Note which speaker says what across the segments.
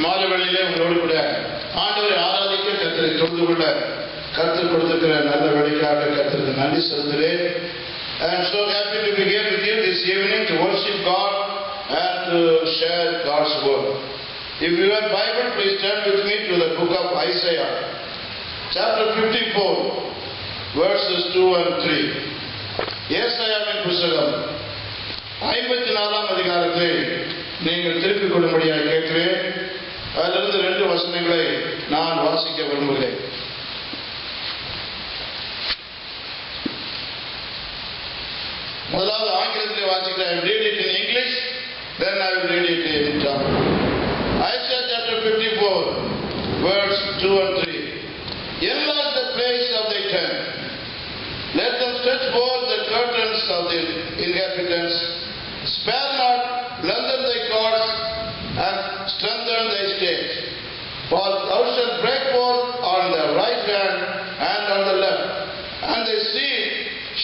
Speaker 1: மாலைகளிலே உங்களோடு கூட ஆண்டவரை ஆராதிக்க கர்த்தரை தொழுது கொள்ள கர்த்தர் கொடுத்திருக்கிற நல்ல வழிக்காக கர்த்தருக்கு நன்றி செலுத்துகிறேன். And so happy to be here with you this evening to worship God and to share God's word. If you have Bible, please turn with me to the book of Isaiah, chapter 54, verses 2 and 3. ஏசாயாவின் புத்தகம் 54ஆம் அதிகாரத்தை நீங்கள் திருப்பிக் கொள்ளும்படியாக கேட்கிறேன். அதிலிருந்து 2 வசனங்களை நான் வாசிக்க விரும்புகிறேன். முதலாவது ஆங்கிலத்திலே வாசிக்கிறேன். I will read it in English, then I will read it in Tamil. Isaiah chapter 54, verse 2 and 3. Enlarge the place of thy tent. Let them stretch forth the curtains of the inhabitants. Spare not, lengthen thy cords, and strengthen thy stakes. For thou shalt break forth on the right hand and on the left, and thy seed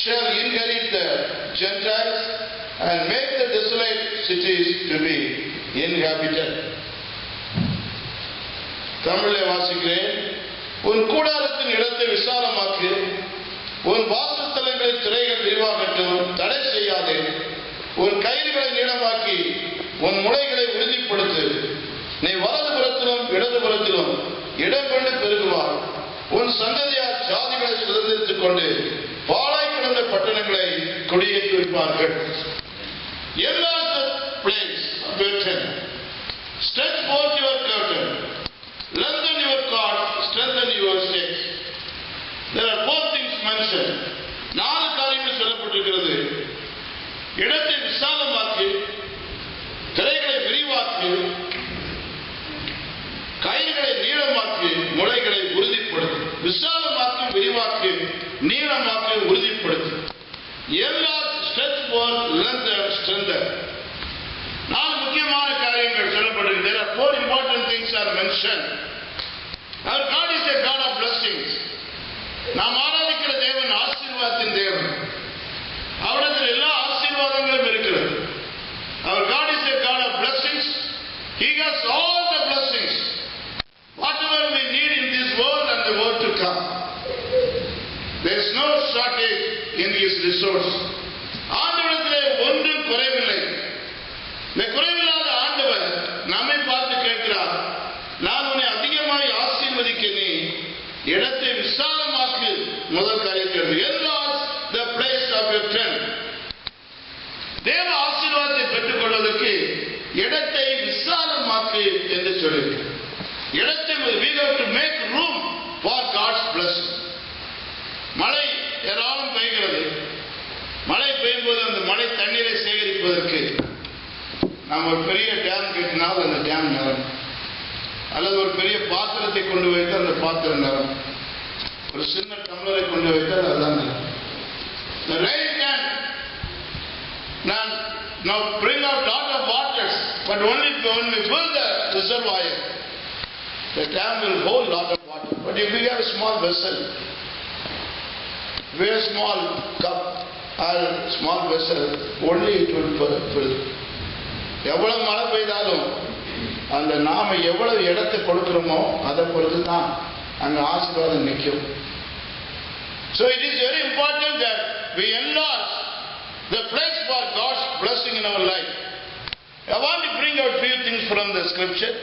Speaker 1: shall inherit the Gentiles, and make the desolate cities to be inhabited. தமிழிலே வாசிக்கிறேன். உன் கூடாரத்தின் இடத்தை விசாலமாக்கு, உன் வாசஸ்தலங்களின் திரைகள் விரிவாகட்டும், தடை செய்யாதே. உன் கயிறுகளை நீளமாக்கி உன் முளைகளை உறுதிப்படுத்து. நீ வலதுபுறத்திலும் இடதுபுறத்திலும் இடம் கொண்டு பெருகுவார். உன் சந்ததியார் ஜாதிகளை சுதந்திரித்துக் கொண்டு பாழாய் கிடந்த பட்டணங்களை குடியேற்றி வைப்பார்கள். Enlarge the place of your tent. Stretch forth your curtain. Lengthen your cord. Strengthen your stakes. There are 4 things mentioned. 4 காரியங்கள் சொல்லப்பட்டிருக்கிறது. இடத்தை விசாலமாக்கு, திரைகளை விரிவாக்கு, கயிறுகளை நீளமாக்கு, முளைகளை உறுதிப்படுத்து. விசாலமாக்கு, விரிவாக்கு, நீளமாக்கு, உறுதிப்படுத்து. Enlarge, stretch forth, lengthen, strengthen. 4 முக்கியமான காரியங்கள் சொல்லப்பட்டிருக்கு. There are 4 important things are mentioned. Our God is a God of blessings. நாம் ஆராதிக்கிற தேவன் ஆசீர்வாதத்தின் தேவன். அவரிடத்தில் எல்லா ஆசீர்வாதங்களும் இருக்கிறது. Our God is a God of blessings. He has all the blessings. Whatever we need in this world and the world to come. There is no shortage in His resource. ஆண்டவரிடத்திலே ஒன்றும் குறைவில்லை. இந்த குறைவில்லாத ஆண்டவர் நம்மை பார்த்து கேட்கிறார், நான் உன்னை அதிகமாய் ஆசீர்வதிக்க நீ இடத்தை விசாலமாக்கு. முதல் காரியத்தை Enlarge the place of your tent. தேவ ஆசீர்வாதத்தை பெற்றுக் கொள்வதற்கு இடத்தை விசாலமாக்கு என்று சொல்லியிருக்கிறார். இடத்தை we have to make room for God's blessing. மழை ஏராளம் பெய்கிறது. மழை பெய்யும் போது அந்த மழை தண்ணீரை சேகரிப்பதற்கு நாம் ஒரு பெரிய டேம் கட்டினால் அந்த டேம் நிறம், அல்லது ஒரு பெரிய பாத்திரத்தை கொண்டு வைத்தால் அந்த பாத்திரம் நிறம், ஒரு சின்ன டம்ளரை கொண்டு வைத்தால் அதுதான் நிறம். The rain can now bring out lot of waters, but only when we fill the reservoir, the dam will hold lot of water. But if we have a small vessel, very small cup or small vessel, only it will fill. எவ்வளவு மழை பெய்தாலும் அந்த நாம எவ்வளவு இடத்தை கொடுக்கிறோமோ அதை பொறுத்து தான் அங்க ஆசீர்வாதம் நிற்கும். So it is very important that we enlarge the place for God's blessing in our life. I want to bring out few things from the scripture.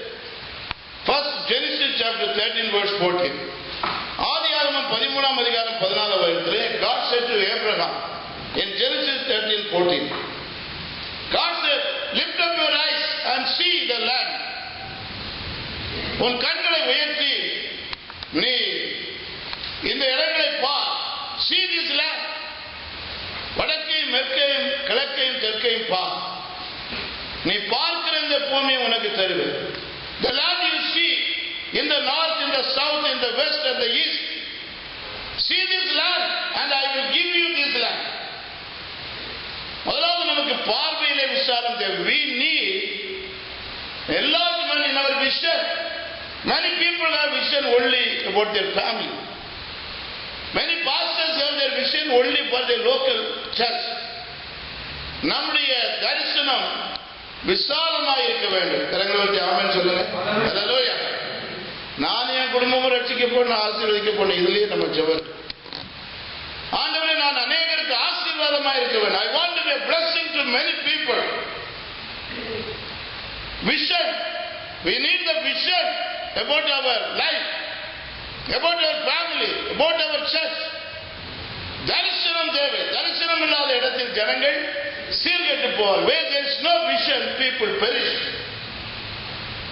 Speaker 1: First, Genesis chapter 13 verse 14. ஆதியாகமம் 13ஆம் அதிகாரம் 14ஆம் வசனத்திலே God said to Abraham in Genesis 13:14, God said, lift up your eyes and see the land. உன் கண்களை உயர்த்தி நீ இந்த இடங்களை பார். See this land. வடக்கையும் மேற்கையும் கிழக்கையும் தெற்கையும் பார். நீ பார்க்கிற இந்த பூமியை உனக்கு தருவேன். The land you see in the north, in the south, in the west and the east. See this land and I will give you this land. முதலாவது நமக்கு பார்வையிலே விசாலம் தேவை. We need enlargement in our vision. Many people have vision only about their family. Many pastors have their vision only for their local church. நம்முடைய தரிசனம் விசாலமாய் இருக்க வேண்டும். கரங்களை ஆமென் சொல்லுங்க. ஹல்லேலூயா. நான் என் குடும்பமும் ரட்சிக்கப்படணும், ஆசீர்வதிக்கப்படணும். இதுலயே நம்ம ஜெபம். ஆண்டவரே, நான் அநேகருக்கு ஆசீர்வாதமாய் இருக்க வேண்டும். I want to be a blessing to many people. Vision. We need the vision about our life, about our family, about our church. தரிசனம் தேவை. தரிசனம் இல்லாத இடத்தில் ஜனங்கள் சீர்கெட்டு போவார். Where there is no vision, people perish.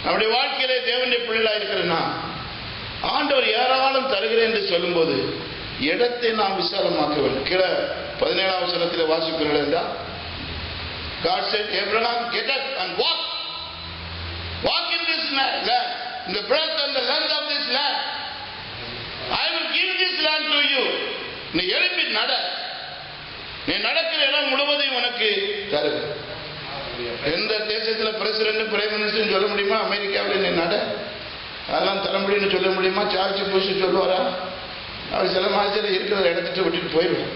Speaker 1: நம்முடைய வாழ்க்கையிலே தேவனுடைய பிள்ளைகளாக இருக்கிறேன்னா, ஆண்டவர் ஏராளம் தருகிறேன் என்று சொல்லும்போது இடத்தை நாம் விசாலமாக்க வேண்டும். கீழே 17ஆம் வசனத்தில் வாசிப்பீர்கள் என்றால், God said, Abraham, get up and walk. Walk in this land, in the breadth and the length of this land. I will give this land to you. நீ எழுப்பி நட. நீ நடக்கிற இடம் முழுவதையும் உனக்கு தருவேன். எந்த தேசத்தில் பிரசிடென்ட் பிரைம் மினிஸ்டர் சொல்ல முடியுமா? அமெரிக்காவில் நீ நட, அதெல்லாம் தர முடியும்னு சொல்ல முடியுமா? சார்ஜ் புஷ் சொல்லுவாரா? அவர் சில மாதத்தில் இருக்கிற இடத்துட்டு விட்டுட்டு போயிடுவார்.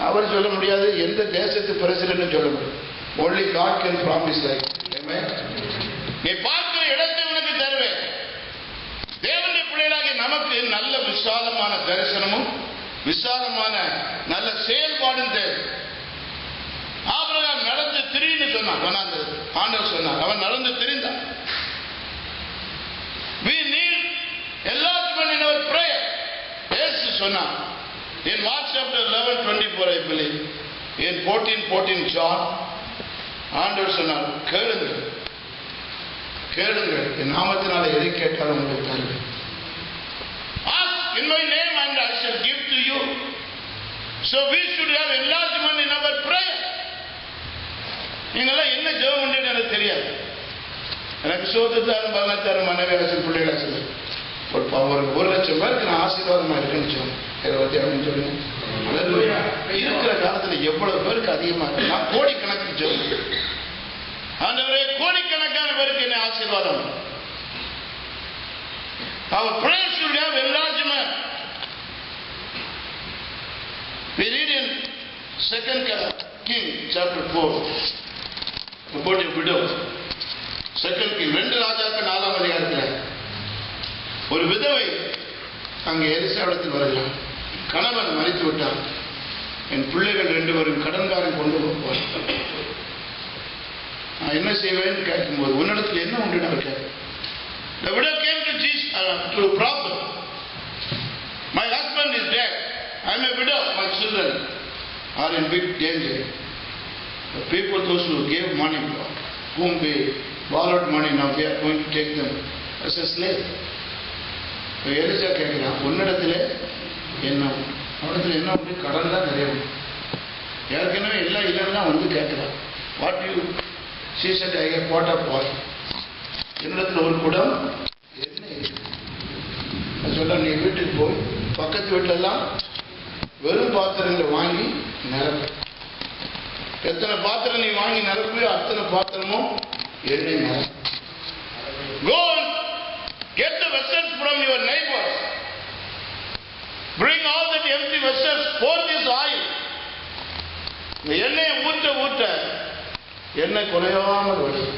Speaker 1: அவர் சொல்ல முடியாது. எந்த தேசத்து பிரசிடென்ட் சொல்ல முடியும். only God can promise like. நீ பார்க்கிற இடத்தை உனக்கு தருவேன். தேவனுடைய பிள்ளைகளாகிய நமக்கு நல்ல விசாலமான தரிசனமும் விசாலமான நல்ல செயல்பாடும் தேவை. ஆபிரகாம் நடந்து திரின்னு சொன்னான். ஆண்டவர் சொன்னார், அவன் நடந்து திரிந்தான். We need enlargement in our prayer. இயேசு சொன்னார் in Mark chapter 11:24 I believe, in 14:14 John, ஆண்டவர் சொன்னார், கேளுங்கள் கேளுங்கள், என் நாமத்தினால எதை கேட்டாலும் உங்களுக்கு தருவேன். Ask in my name and I shall give to you. So we should have enlargement in our prayer. நீங்களாம் என்ன ஜெபம் பண்ணுறீங்கன்னு எனக்கு தெரியாது. எனக்கு சோதத்தாரும் பலத்தாரும் மனைவி ஆசிரியர் பிள்ளைகள் ஆசிரியர் ஒரு 1,00,000 பேருக்கு நான் ஆசீர்வாதமாக இருக்குன்னு சொன்னேன். அப்படின்னு சொல்லுங்க. இருக்கிற காலத்துல எவ்வளவு பேருக்கு அதிகமா இருக்கு? நான் கோடிக்கணக்கில் ஜெபம். ஆண்டவரே, கோடிக்கணக்கான பேருக்கு என்ன ஆசீர்வாதம். Our prayer should have enlargement. We read in 2 King chapter 4 about a widow. 2 King 2 ராஜாக்கள் 4ஆம் அதிகாரத்தில் ஒரு விதவை அங்கே எலிசாவிடத்தில் வருகிறார். கணவன் மரித்து விட்டார். என் பிள்ளைகள் 2 பேரும் கடன்காரன் கொண்டு போவார். நான் என்ன செய்வேன் கேட்கும்போது, உன்னிடத்தில் என்ன உண்டு அவர் கேட்க. The widow came to Jesus, to a prophet. My husband is dead. I am a widow. My children are in big danger. The people, those who gave money, whom we borrowed money, now we are going to take them as a slave. Elisha கேட்கிறான், உன்னிடத்தில் என்ன, அவனிடத்தில் என்ன உண்டு? கடன் தான் நிறைய உண்டு. ஏற்கனவே எல்லாம் இல்லைன்னா வந்து கேட்கிறான். What you see said I what of what, என்னிடத்தில் ஒரு குடம் என்ன இருக்கு சொல்ல. நீ வீட்டுக்கு போய் பக்கத்து வீட்டிலெல்லாம் வெறும் பாத்திரங்களை வாங்கி நிரப்பு. எத்தனை பாத்திரம் நீ வாங்கி நிரப்பியோ அத்தனை பாத்திரமும் எண்ணெய் நிரப்பு. Go and get the vessels from your neighbors. Bring all the empty vessels. Pour this oil. இந்த எண்ணெயை ஊற்ற ஊற்ற எண்ணெய் குறையாமல் வரும்.